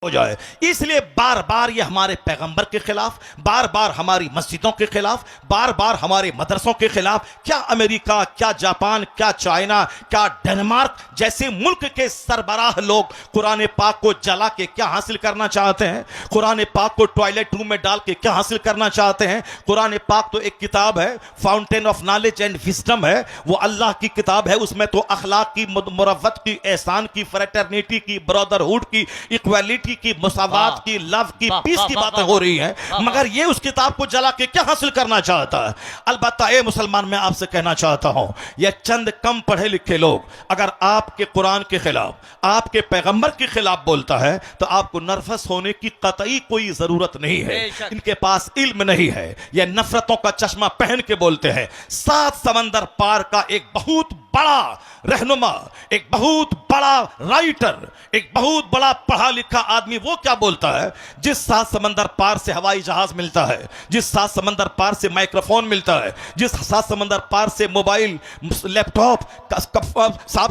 हो जाए। इसलिए बार बार ये हमारे पैगंबर के खिलाफ, बार बार हमारी मस्जिदों के खिलाफ, बार बार हमारे मदरसों के खिलाफ, क्या अमेरिका, क्या जापान, क्या चाइना, क्या डेनमार्क जैसे मुल्क के सरबराह लोग कुरान पाक को जला के क्या हासिल करना चाहते हैं? कुरान पाक को टॉयलेट रूम में डाल के क्या हासिल करना चाहते हैं? कुरान पाक तो एक किताब है, fountain of knowledge and wisdom है, वो अल्लाह की किताब है। उसमें तो अखलाक की, मुरव्वत की, एहसान की, फ्रेटर्निटी की, ब्रदरहुड की, इक्वालिटी की, मुसावात की, लव की, पीस की बातें हो रही हैं, मगर ये उस किताब को जला के क्या हासिल करना चाहता है? अलबत्ता ए मुसलमान, मैं आपसे कहना चाहता हूं, ये चंद कम पढ़े लिखे लोग अगर आपके कुरान के खिलाफ, आपके पैगंबर के खिलाफ बोलता है तो आपको नर्वस होने की कतई कोई जरूरत नहीं है। इनके पास इल्म नहीं है, ये नफरतों का चश्मा पहन के बोलते हैं। 7 समंदर पार का एक बहुत बड़ा रहनुमा, एक बहुत बड़ा राइटर, एक बहुत बड़ा पढ़ा लिखा आदमी वो क्या बोलता है? जिस 7 समंदर पार से हवाई जहाज मिलता है, जिस 7 समंदर पार से माइक्रोफोन मिलता है, जिस 7 समंदर पार से मोबाइल, लैपटॉप,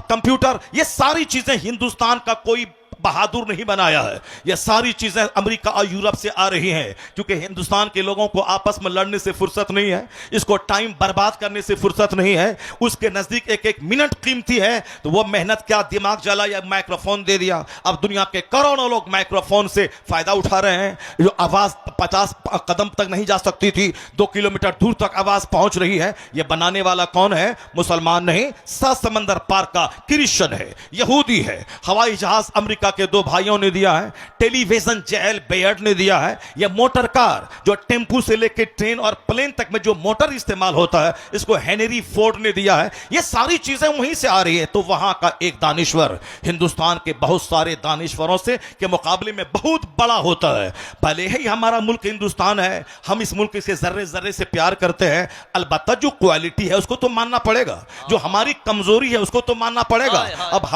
कंप्यूटर, ये सारी चीजें हिंदुस्तान का कोई बहादुर नहीं बनाया है। ये सारी चीजें अमेरिका और यूरोप से आ रही हैं, क्योंकि हिंदुस्तान के लोगों को आपस में लड़ने से फुर्सत नहीं है, इसको टाइम बर्बाद करने से फुर्सत नहीं है। उसके नजदीक एक एक मिनट कीमती है, तो वो मेहनत क्या, दिमाग जला या माइक्रोफोन दे दिया। अब दुनिया के करोड़ों लोग माइक्रोफोन से फायदा उठा रहे हैं। जो आवाज 50 कदम तक नहीं जा सकती थी, 2 किलोमीटर दूर तक आवाज पहुंच रही है। ये बनाने वाला कौन है? मुसलमान नहीं, 7 समंदर पार का क्रिश्चियन है, यहूदी है। हवाई जहाज अमेरिका के 2 भाइयों ने दिया है, टेलीविजन जेल बेयर्ड ने दिया है, यह मोटर कार जो टेम्पू से लेकर ट्रेन और प्लेन तक में जो मोटर इस्तेमाल होता है, इसको हेनरी फोर्ड ने दिया है। ये सारी चीजें वहीं से आ रही है। तो वहां का एक दानिश्वर हिंदुस्तान के बहुत सारे दानिश्वरों से के मुकाबले में बहुत बड़ा होता है। भले ही हमारा मुल्क हिंदुस्तान है, हम इस मुल्क से जर्रे जर्रे से प्यार करते हैं, अलबत्ता जो क्वालिटी है उसको तो मानना पड़ेगा, जो हमारी कमजोरी है उसको तो मानना पड़ेगा। अब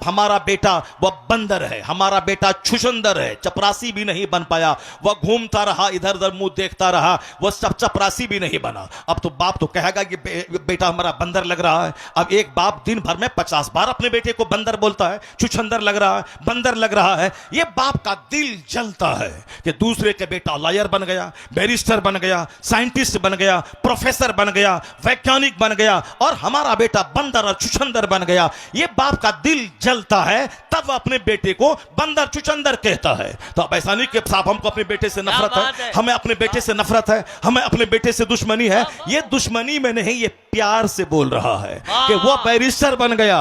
हमारा बेटा वह बंदर है, हमारा बेटा छुछंदर है, चपरासी भी नहीं बन पाया। वह घूमता रहा, इधर उधर मुंह देखता रहा, वह सब चपरासी भी नहीं बना। अब तो बाप तो कहेगा कि बेटा हमारा बंदर लग रहा है। अब एक बाप दिन भर में 50 बार अपने बेटे को बंदर बोलता है, छुछंदर लग रहा है, बंदर लग रहा है। यह बाप का दिल जलता है कि दूसरे के बेटा लॉयर बन गया, बैरिस्टर बन गया, साइंटिस्ट बन गया, प्रोफेसर बन गया, वैज्ञानिक बन गया, और हमारा बेटा बंदर और छुछंदर बन गया। यह बाप का दिल जलता है, तब वह अपने बेटे को बंदर चुचंदर कहता है। तो अब ऐसा नहीं कि साहब हमको अपने बेटे से नफरत है, हमें अपने बेटे से नफरत है, हमें अपने बेटे से दुश्मनी है। ये दुश्मनी में नहीं, ये प्यार से बोल रहा है कि वो बैरिस्टर बन गया,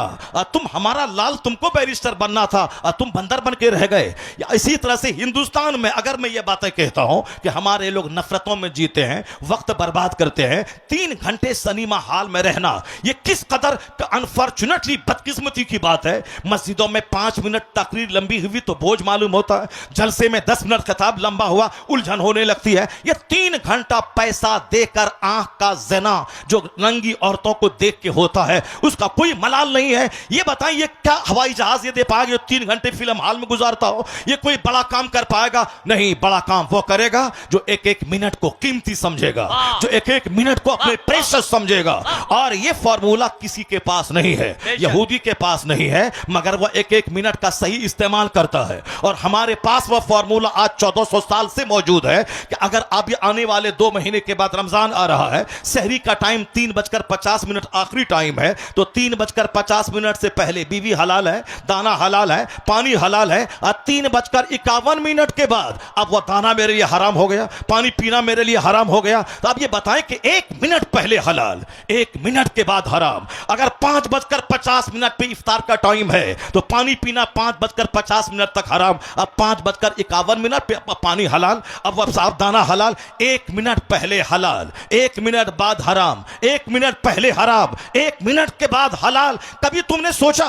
तुम हमारा लाल, तुमको बैरिस्टर बनना था, तुम बंदर बन के रह गए। इसी तरह से हिंदुस्तान में अगर मैं ये बातें कहता हूं कि हमारे लोग नफरतों में जीते हैं, वक्त बर्बाद करते हैं, 3 घंटे सिनेमा हॉल में रहना, ये किस कदर अनफॉर्चुनेटली बदकिस्मती की बात है। मस्जिदों में 5 मिनट तकरीर लंबी हुई तो बोझ मालूम होता है, जलसे में 10 मिनट खिताब लंबा हुआ उलझन होने लगती है। ये 3 घंटा पैसा देकर आंख का जना जो नंगी औरतों को देख के होता है, उसका कोई मलाल नहीं है। ये बताइए, क्या हवाई जहाज ये दे पाएगा 3 घंटे फिल्म हॉल में गुजारता हो? ये कोई बड़ा काम कर पाएगा? नहीं, बड़ा काम वो करेगा जो एक एक मिनट को कीमती समझेगा, जो एक एक मिनट को अपने प्रेशियस समझेगा। और ये फॉर्मूला किसी के पास नहीं है, यहूदी के पास नहीं है, मगर वह एक एक मिनट का सही इस्तेमाल करता है। और हमारे पास वह फॉर्मूला आज 1400 साल से मौजूद है कि अगर अब आने वाले 2 महीने के बाद रमजान आ रहा है, सहरी का टाइम 3:50 आखिरी टाइम है, तो 3:50 से पहले बीवी हलाल है, दाना हलाल है, पानी हलाल है। और 3:51 के बाद अब वह दाना मेरे लिए हराम हो गया, पानी पीना मेरे लिए हराम हो गया। तो अब ये बताएं कि 1 मिनट पहले हलाल, 1 मिनट के बाद हराम। अगर 5:50 पे इफ्तार का टाइम है तो पानी पीना 5:50 तक हराम। अब 5:51 पे पानी हलाल, अब वह साफ दाना हलाल। 1 मिनट पहले हलाल, 1 मिनट बाद हराम, 1 मिनट पहले हराम, 1 मिनट के बाद हलाल। कभी तुमने सोचा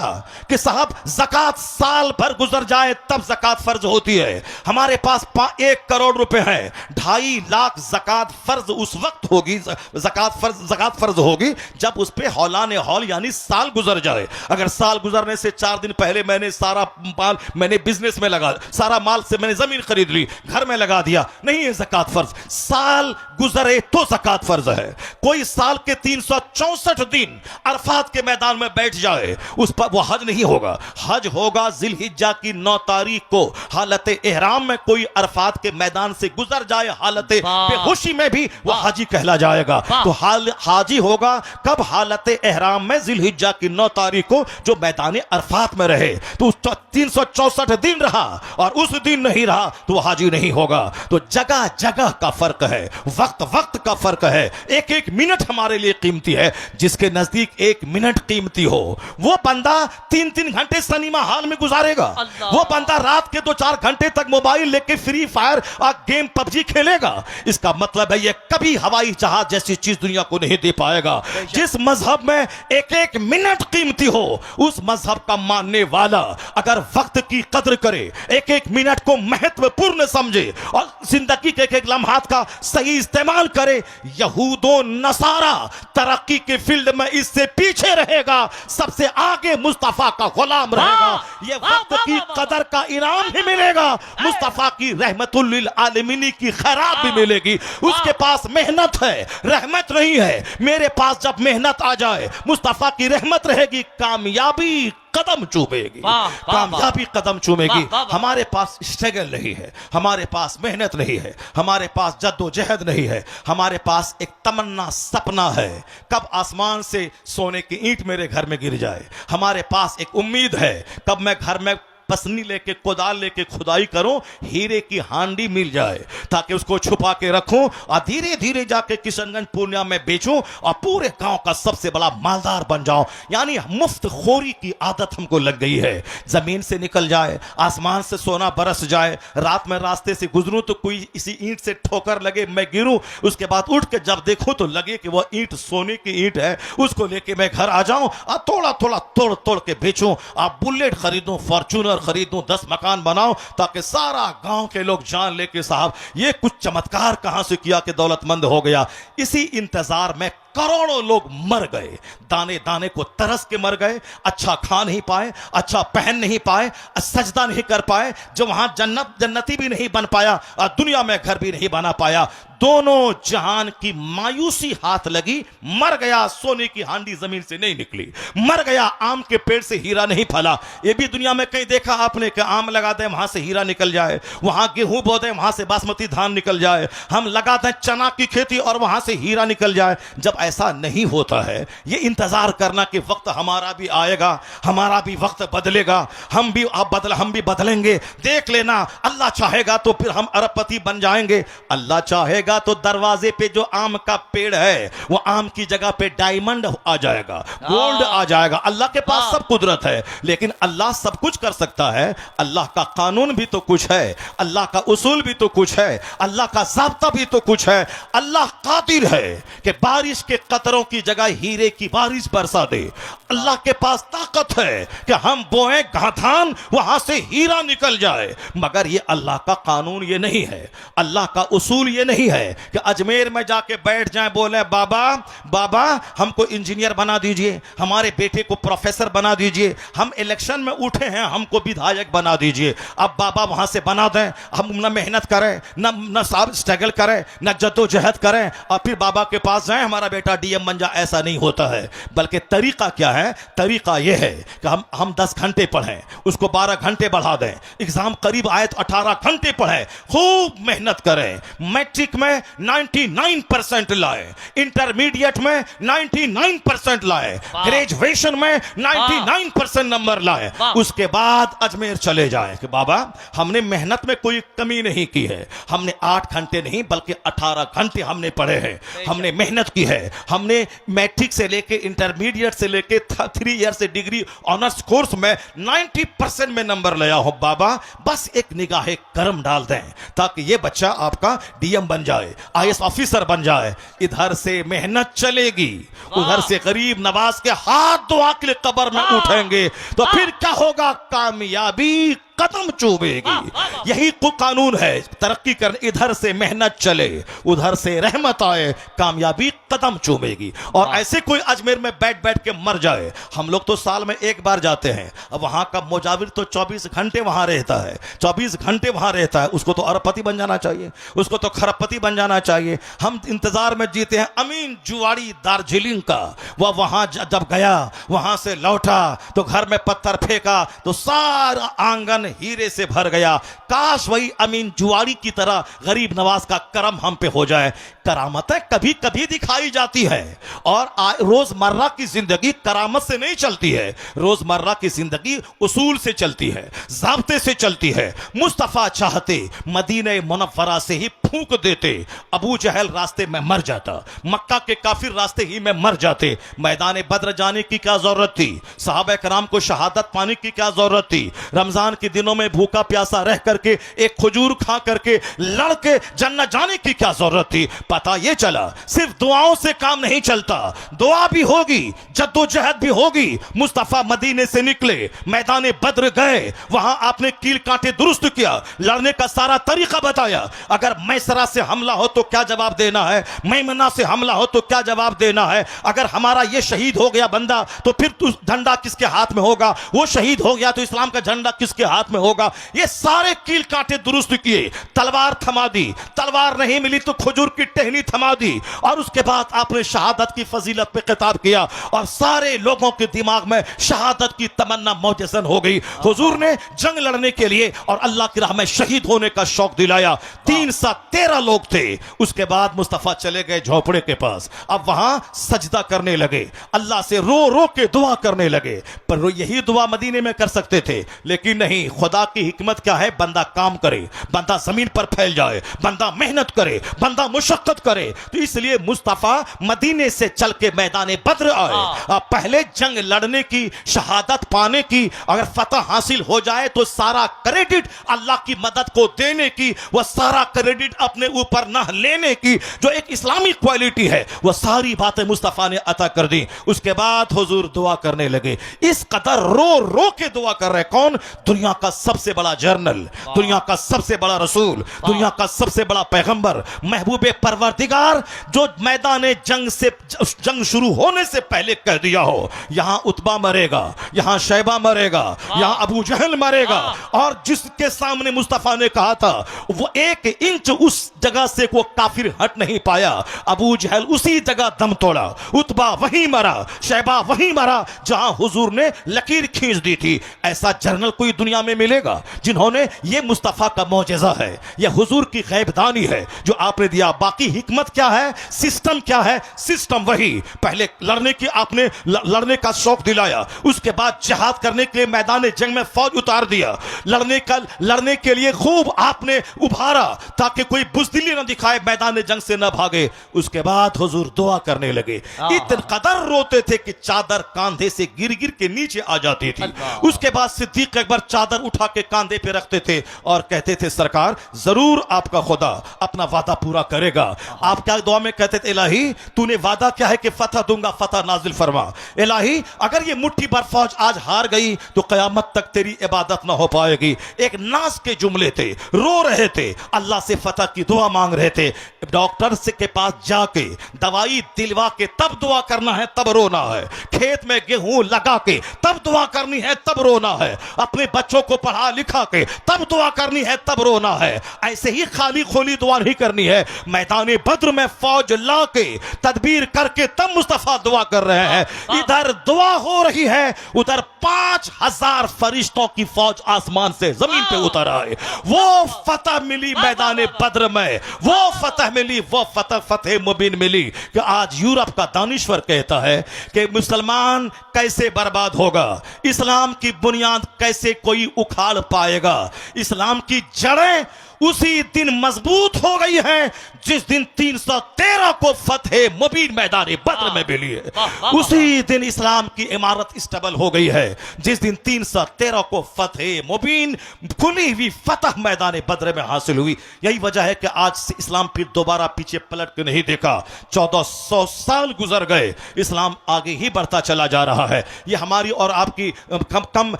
कि साहब ज़कात साल भर गुजर जाए तब ज़कात फर्ज होती है? हमारे पास 1 करोड़ रुपए हैं, 2.5 लाख ज़कात फर्ज उस वक्त होगी, ज़कात फर्ज होगी जब उस पे हौलाने हौल यानी साल गुजर जाए। अगर साल गुजरने से 4 दिन पहले मैंने सारा माल मैंने बिजनेस में लगा, सारा माल से मैंने जमीन खरीद ली, घर में लगा दिया, नहीं है ज़कात फर्ज। साल गुजरे तो ज़कात फर्ज है। कोई साल के 3 364 दिन अरफात के मैदान में बैठ जाए, उस पर वो हज नहीं होगा। हज होगा जिलहिज्जा की 9 तारीख को, हालत एहराम में कोई अरफात के मैदान से गुजर जाए हालत बेहोशी में भी वो हाजी कहला जाएगा। तो हाजी होगा कब? हालत एहराम में जिलहिज्जा की 9 तारीख को जो मैदान अरफात में रहे। तो 364 दिन रहा और उस दिन नहीं रहा तो वो हाजी नहीं होगा। तो जगह जगह का फर्क है, वक्त वक्त का फर्क है। एक एक मिनट हमारे लिए कीमती है। जिसके नजदीक 1 मिनट कीमती हो वो बंदा 3-3 घंटे सिनेमा हॉल में गुजारेगा। वो बंदा रात के 2-4 घंटे तक मोबाइल लेके फ्री फायर और गेम पबजी खेलेगा। इसका मतलब है ये कभी हवाई जहाज जैसी चीज दुनिया को नहीं दे पाएगा। जिस मजहब में एक एक मिनट कीमती हो, उस मजहब का मानने वाला अगर वक्त की कदर करे, एक एक मिनट को महत्वपूर्ण समझे और जिंदगी के एक एक लम्हात का सही इस्तेमाल करे, यहूदो नसारा तरक्की के फील्ड में इससे पीछे रहेगा, सबसे आगे मुस्तफा का गुलाम रहेगा। ये वक्त की कदर का इनाम भी मिलेगा, मुस्तफा की रहमतुल लिल आलमीन की खैरात भी मिलेगी। उसके पास मेहनत है, रहमत नहीं है। मेरे पास जब मेहनत आ जाए, मुस्तफा की रहमत रहेगी, कामयाबी कदम चूमेगी, कामयाबी कदम चूमेगी। हमारे पास स्ट्रगल नहीं है, हमारे पास मेहनत नहीं है, हमारे पास जद्दोजहद नहीं है। हमारे पास एक तमन्ना, सपना है, कब आसमान से सोने की ईंट मेरे घर में गिर जाए। हमारे पास एक उम्मीद है, कब मैं घर में पसनी लेके, कोदाल लेके खुदाई करूं, हीरे की हांडी मिल जाए, ताकि उसको छुपा के रखूं और धीरे धीरे जाके किशनगंज पूर्णिया में बेचूं और पूरे गांव का सबसे बड़ा मालदार बन जाऊं। यानी मुफ्त खोरी की आदत हमको लग गई है। जमीन से निकल जाए, आसमान से सोना बरस जाए, रात में रास्ते से गुजरूं तो कोई इसी ईंट से ठोकर लगे, मैं गिरूं, उसके बाद उठ के जब देखूं तो लगे कि वह ईंट सोने की ईंट है, उसको लेके मैं घर आ जाऊं और थोड़ा थोड़ा तोड़ तोड़ के बेचूं और बुलेट खरीदूं, फॉर्च्यूनर खरीदूं, 10 मकान बनाओ, ताकि सारा गांव के लोग जान ले कि साहब ये कुछ चमत्कार कहां से किया कि दौलतमंद हो गया। इसी इंतजार में करोड़ों लोग मर गए, दाने दाने को तरस के मर गए। अच्छा खा नहीं पाए, अच्छा पहन नहीं पाए, सजदा नहीं कर पाए, जो वहां जन्नती भी नहीं बन पाया और दुनिया में घर भी नहीं बना पाया। दोनों जहान की मायूसी हाथ लगी, मर गया। सोने की हांडी जमीन से नहीं निकली, मर गया। आम के पेड़ से हीरा नहीं फला। ये भी दुनिया में कहीं देखा आपने कि आम लगा दे वहां से हीरा निकल जाए, वहां गेहूं बो दे वहां से बासमती धान निकल जाए, हम लगा दें चना की खेती और वहां से हीरा निकल जाए। जब ऐसा नहीं होता है, ये इंतजार करना कि वक्त हमारा भी आएगा, हमारा भी वक्त बदलेगा, हम भी बदलेंगे। देख लेना, अल्लाह चाहेगा तो फिर हम अरबपति बन जाएंगे। अल्लाह चाहेगा तो दरवाजे पे जो आम का पेड़ है वो आम की जगह पे डायमंड आ जाएगा, गोल्ड आ जाएगा। अल्लाह के पास सब कुदरत है, लेकिन अल्लाह सब कुछ कर सकता है। अल्लाह का कानून भी तो कुछ है, अल्लाह का उसूल भी तो कुछ है, अल्लाह का ज़ाब्ता भी तो कुछ है। अल्लाह कादिर है कि बारिश के कतरों की जगह हीरे की बारिश बरसा दे। अल्लाह के पास ताकत है कि हम बोए धान वहां से हीरा निकल जाए। मगर ये अल्लाह का कानून ये नहीं है, अल्लाह का उसूल ये नहीं है कि अजमेर में जाके बैठ जाए, बोले बाबा बाबा हमको इंजीनियर बना दीजिए, हमारे बेटे को प्रोफेसर बना दीजिए, हम इलेक्शन में उठे हैं हमको विधायक बना दीजिए। अब बाबा वहां से बना दें, हम न मेहनत करें, न साहब स्ट्रगल करें, न जद्दोजहद करें और फिर बाबा के पास जाएं हमारा बेटा डीएम बन जाए। ऐसा नहीं होता है। बल्कि तरीका क्या है? तरीका यह है कि हम 10 घंटे पढ़ें, उसको 12 घंटे बढ़ा दें। एग्जाम करीब आए तो 18 घंटे पढ़ें, खूब मेहनत करें, मैट्रिक में 99% लाए, इंटरमीडिएट में 99% लाए, ग्रेजुएशन में 99% नंबर लाए। उसके बाद अजमेर चले जाए कि बाबा हमने मेहनत में कोई कमी नहीं की है, हमने 8 घंटे नहीं बल्कि 18 घंटे हमने पढ़े हैं, हमने मेहनत की है, हमने मैट्रिक से लेके इंटरमीडिएट से लेके 3 ईयर से डिग्री ऑनर्स कोर्स में 90% में नंबर लाया हो। बाबा बस एक निगाहे करम डाल दें ताकि ये बच्चा आपका डीएम बन जाए, आईएएस ऑफिसर बन जाए। इधर से मेहनत चलेगी, उधर से गरीब नवाज के हाथ दुआ के लिए कब्र में उठेंगे, तो फिर क्या होगा? कामयाबी कदम चूमेगी। यही कानून है, तरक्की कर इधर से मेहनत चले उधर से रहमत आए, कामयाबी कदम चूमेगी। और ऐसे कोई अजमेर में बैठ बैठ के मर जाए, हम लोग तो साल में एक बार जाते हैं, अब वहां का मुजाविर तो 24 घंटे वहां रहता है, 24 घंटे वहां रहता है, उसको तो अरबपति बन जाना चाहिए, उसको तो खरबपति बन जाना चाहिए। हम इंतजार में जीते हैं अमीन जुवाड़ी दार्जिलिंग का, वह वहां जब गया, वहां से लौटा तो घर में पत्थर फेंका तो सारा आंगन हीरे से भर गया। काश वही अमीन जुवाड़ी की तरह गरीब नवाज का करम हम पे हो जाए। करामतें कभी कभी दिखाई जाती है और रोजमर्रा की जिंदगी करामत से नहीं चलती है, रोजमर्रा की जिंदगी उसूल से चलती है, ज़ाब्ते से चलती है। मुस्तफा चाहते मदीने मुनव्वरा से ही फूंक देते, अबू जहल रास्ते में मर जाता, मक्का के काफिर रास्ते ही में मर जाते। मैदान बद्र जाने की क्या जरूरत थी, सहाबा कराम को शहादत पाने की क्या जरूरत थी, रमजान के दिनों में भूखा प्यासा रह करके एक खजूर खा करके लड़ के जन्नत जाने की क्या जरूरत थी। पता यह चला सिर्फ दुआओं से काम नहीं चलता, दुआ भी होगी, जद्दोजहद भी होगी। मुस्तफा मदीने से निकले, मैदान बद्र गए, वहां आपने कील कांटे दुरुस्त किया, लड़ने का सारा तरीका बताया। अगर मैसरा से हमला हो तो क्या जवाब देना है, मैमना से हमला हो तो क्या जवाब देना है, अगर हमारा ये शहीद हो गया बंदा तो फिर झंडा किसके हाथ में होगा, वो शहीद हो गया तो इस्लाम का झंडा किसके हाथ में होगा। ये सारे कील कांटे दुरुस्त किए, तलवार थमा दी, तलवार नहीं मिली तो खजूर की टहनी थमा दी, और उसके बाद आपने शहादत की फजीलत पे खिताब किया और सारे लोगों के दिमाग में शहादत की तमन्ना मौजसन हो गई। हुजूर ने जंग लड़ने के लिए और अल्लाह की राह में शहीद होने का शौक दिलाया। 313 लोग थे। उसके बाद मुस्तफा चले गए झोपड़े के पास, अब वहां सजदा करने लगे, अल्लाह से रो रो के दुआ करने लगे। पर यही दुआ मदीने में कर सकते थे, लेकिन नहीं, खुदा की हिकमत क्या है, बंदा काम करे, बंदा जमीन पर फैल जाए, बंदा मेहनत करे, बंदा मुशक्कत करे। तो इसलिए मुस्तफा मदीने से चल के मैदान बद्र आए। पहले जंग लड़ने की, शहादत पाने की, अगर फतह हासिल हो जाए तो सारा क्रेडिट अल्लाह की मदद को देने की, वह सारा क्रेडिट अपने ऊपर न लेने की, जो एक इस्लामी क्वालिटी है, वह सारी बातें मुस्तफा ने अता कर दी। उसके बाद हुजूर दुआ करने लगे, इस कदर रो रो के दुआ कर रहे। कौन? दुनिया का सबसे बड़ा जर्नल, दुनिया का सबसे बड़ा रसूल, दुनिया का सबसे बड़ा पैगंबर, महबूबे परवरदिगार, जो मैदान जंग से, जंग शुरू होने से पहले कह दिया हो यहां उतबा मरेगा, यहां शैबा मरेगा, यहां अबू जहल मरेगा, और जिसके सामने मुस्तफा ने कहा था वो 1 इंच उस जगह से वो काफिर हट नहीं पाया। अबू जहल उसी जगह दम तोड़ा, उतबा वहीं मरा, शैबा वहीं मरा जहां हुजूर ने लकीर खींच दी थी। ऐसा जर्नल कोई दुनिया में मिलेगा जिन्होंने, ये मुस्तफा का मौजज़ा है, यह हुजूर की गैबदानी है जो आपने दिया। बाकी हिकमत क्या है, सिस्टम क्या है, सिस्टम वही, पहले लड़ने की, आपने लड़ने का शौक दिलाया, उसके बाद जिहाद करने के लिए मैदान जंग में फौज उतार दिया, लड़ने के लिए खूब आपने उभारा ताकि कोई बुज़दिली न दिखाए, मैदान जंग से न भागे। उसके बाद हुजूर दुआ करने लगे, इतने कदर रोते थे कि चादर कांधे से गिर गिर के नीचे आ जाती थी। उसके बाद सिद्दीक अकबर चादर उठा के कांधे पे रखते थे और कहते थे, सरकार जरूर आपका खुदा अपना वादा पूरा करेगा। आप क्या दुआ में कहते थे, इलाही तूने वादा क्या है कि फतह दूंगा, फतह नाजिल फरमा। इलाही अगर ये मुट्ठी भर फौज आज हार गई तो कयामत तक तेरी इबादत ना हो पाएगी। एक नाज के जुमले थे, रो रहे थे, अल्लाह से फतह की दुआ मांग रहे थे। डॉक्टर से के पास जाके दवाई दिलवा के तब दुआ करना है, तब रोना है। खेत में गेहूं लगा के तब दुआ करनी है, तब रोना है। अपने बच्चों को पढ़ा लिखा के तब दुआ करनी है, तब रोना है। ऐसे ही खाली खोली दुआ नहीं करनी है। मैदान बद्र में फौज ला के तदबीर करके तब मुस्तफा दुआ कर रहे हैं। इधर दुआ हो रही है, उधर 5000 फरिश्तों की फौज आसमान से जमीन पे उतर आए। वो फतह मिली मैदान बद्र में, वो फतह मिली, वो फतह मुबीन मिली कि आज यूरोप का दानिश्वर कहता है कि मुसलमान कैसे बर्बाद होगा, इस्लाम की बुनियाद कैसे कोई उखाड़ पाएगा, इस्लाम की जड़ें उसी दिन मजबूत हो गई है जिस दिन 313 को फतह मुबीन मैदान बद्र में मिली है। उसी दिन इस्लाम की इमारत स्टेबल हो गई है जिस दिन 313 को फतह मुबीन खुली हुई फतह मैदान बद्र में हासिल हुई। यही वजह है कि आज से इस्लाम फिर दोबारा पीछे पलट के नहीं देखा। 1400 साल गुजर गए, इस्लाम आगे ही बढ़ता चला जा रहा है। ये हमारी और आपकी कम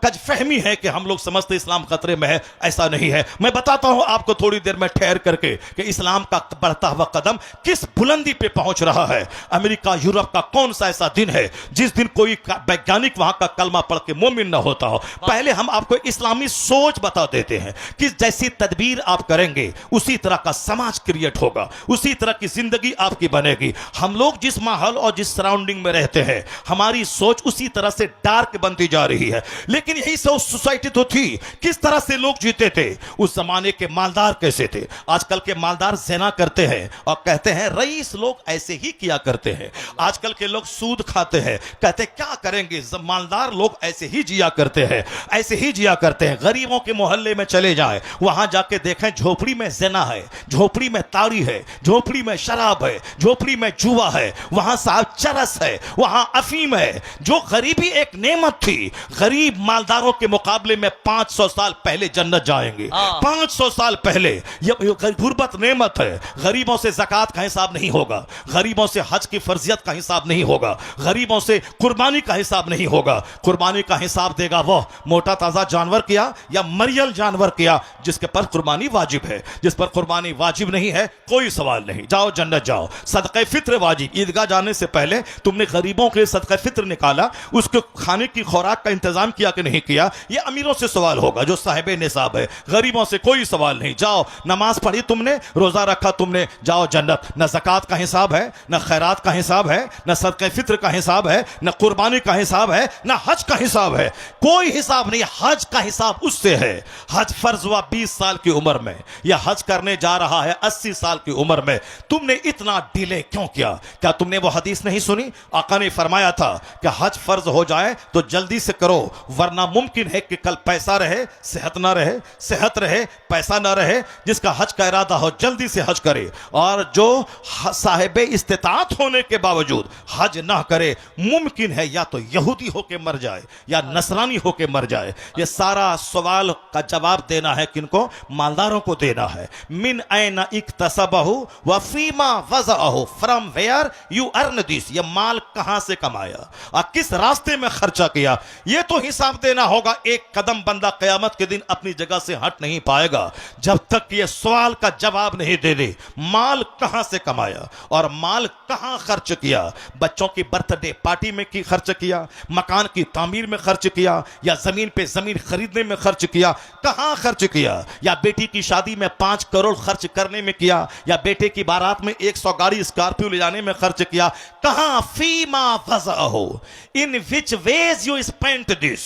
कजफहमी है कि हम लोग समझते इस्लाम खतरे में है, ऐसा नहीं है। मैं बताता हूं आपको थोड़ी देर में ठहर करके कि इस्लाम का बढ़ता हुआ कदम किस बुलंदी पे पहुंच रहा है। अमेरिका यूरोप का कौन सा ऐसा दिन है जिस दिन कोई वैज्ञानिक वहां का कलमा पढ़ के मोमिन ना होता हो। पहले हम आपको इस्लामी सोच बता देते हैं कि जैसी तदबीर आप करेंगे उसी तरह का समाज क्रिएट होगा, उसी तरह की जिंदगी आपकी बनेगी। हम लोग जिस माहौल और जिस सराउंडिंग में रहते हैं हमारी सोच उसी तरह से डार्क बनती जा रही है। लेकिन यही सब सोसाइटी तो थी। किस तरह से लोग जीते थे उस जमाने के मालदार कैसे थे? आजकल के मालदार ज़िना करते हैं और कहते हैं रईस लोग ऐसे ही किया करते हैं। आजकल के लोग सूद खाते हैं, कहते क्या करेंगे, मालदार लोग ऐसे ही जिया करते हैं, ऐसे ही जिया करते हैं। गरीबों के मोहल्ले में चले जाएं, वहां जाके देखें झोपड़ी में ज़िना है, झोपड़ी में ताड़ी है, झोपड़ी में शराब है, झोपड़ी में जुआ है, वहां साहब चरस है, वहां अफीम है। जो गरीबी एक नेमत थी, गरीब मालदारों के मुकाबले में 500 साल पहले जन्नत जाएंगे। 500 साल पहले ये गुर्बत नेमत है। गरीबों से ज़कात का हिसाब नहीं होगा, गरीबों से हज की फर्जियत का हिसाब नहीं होगा, गरीबों से कुर्बानी का हिसाब नहीं होगा। कुर्बानी का हिसाब देगा वह मोटा ताज़ा जानवर किया या मरियल जानवर किया जिसके पर कुर्बानी वाजिब है। जिस पर कुर्बानी वाजिब नहीं है कोई सवाल नहीं, जाओ जन्नत जाओ। सदक़े फित्र वाजिब, ईदगाह जाने से पहले तुमने गरीबों के सदक़े फित्र निकाला, उसके खाने की खुराक का इंतजाम किया कि नहीं किया, यह अमीरों से सवाल होगा जो साहिब निसाब है। गरीबों से कोई सवाल नहीं। जाओ नमाज पढ़ी तुमने, रोजा रखा तुमने, जाओ जन्नत। न ज़कात का हिसाब है, न खैरात का हिसाब है, न सदक़े फित्र का हिसाब है, न कुर्बानी का हिसाब है, न हज का हिसाब है, कोई हिसाब नहीं। हज का हिसाब उससे है। हज फर्ज हुआ 20 साल की उम्र में, या हज करने जा रहा है 80 साल की उम्र में। तुमने इतना डिले क्यों किया? क्या तुमने वो हदीस नहीं सुनी? आका ने फरमाया था कि हज फर्ज हो जाए तो जल्दी से करो, वरना मुमकिन है कि कल पैसा रहे सेहत ना रहे, सेहत रहे पैसा ना रहे। जिसका हज का इरादा हो जल्दी से हज करे, और जो साहिब इस्तिताअत होने के बावजूद हज ना करे, मुमकिन है या तो यहूदी होके मर जाए या नसरानी होके मर जाए। ये सारा सवाल का जवाब देना है किनको? मालदारों को देना है। मिन ऐन इक्तसबहु व फीमा वज़अहु, from where you earn this, ये माल कहां से कमाया और किस रास्ते में खर्चा किया, ये तो हिसाब देना होगा। एक कदम बंदा क़यामत के दिन अपनी जगह से हट नहीं पाएगा जब तक ये सवाल का जवाब नहीं दे दे। माल कहां से कमाया और माल कहां खर्च किया? बच्चों की बर्थडे पार्टी में की खर्च किया, मकान की तामीर में खर्च किया, या जमीन पे जमीन खरीदने में खर्च किया? कहां खर्च किया? या बेटी की शादी में 5 करोड़ खर्च करने में किया, या बेटे की बारात में 100 गाड़ी स्कॉर्पियो ले जाने में खर्च किया? कहां? फीमा वज़अहु, in which ways you spent this.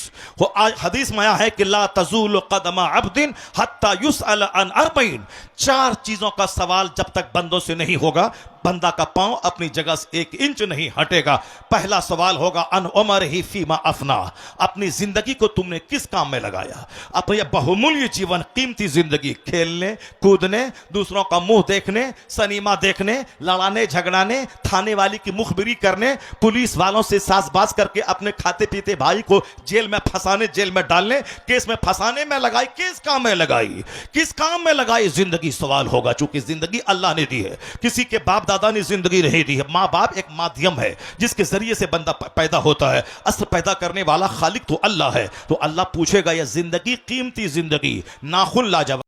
आज हदीस में आया है कि ला तज़ूल क़दमा अब्दिन हत्ता युसअल अन अर्बईन, 4 चीजों का सवाल जब तक बंदों से नहीं होगा, बंदा का पांव अपनी जगह से 1 इंच नहीं हटेगा। पहला सवाल होगा अन उमर ही फीमा अफना, अपनी जिंदगी को तुमने किस काम में लगाया? अपने यह बहुमूल्य जीवन, कीमती जिंदगी खेलने कूदने, दूसरों का मुंह देखने, सिनेमा देखने, लड़ाने झगड़ाने, थाने वाली की मुखबिरी करने, पुलिस वालों से साजबाज करके अपने खाते पीते भाई को जेल में फंसाने, जेल में डालने, केस में फंसाने में लगाई? किस काम में लगाई? किस काम में लगाई जिंदगी? सवाल होगा। चूंकि जिंदगी अल्लाह ने दी है, किसी के बाप दादा ने जिंदगी नहीं दी है। माँ बाप एक माध्यम है जिसके जरिए से बंदा पैदा होता है, असल पैदा करने वाला खालिक तो अल्लाह है। तो अल्लाह पूछेगा यह जिंदगी, कीमती जिंदगी, नाखुन लाजवाब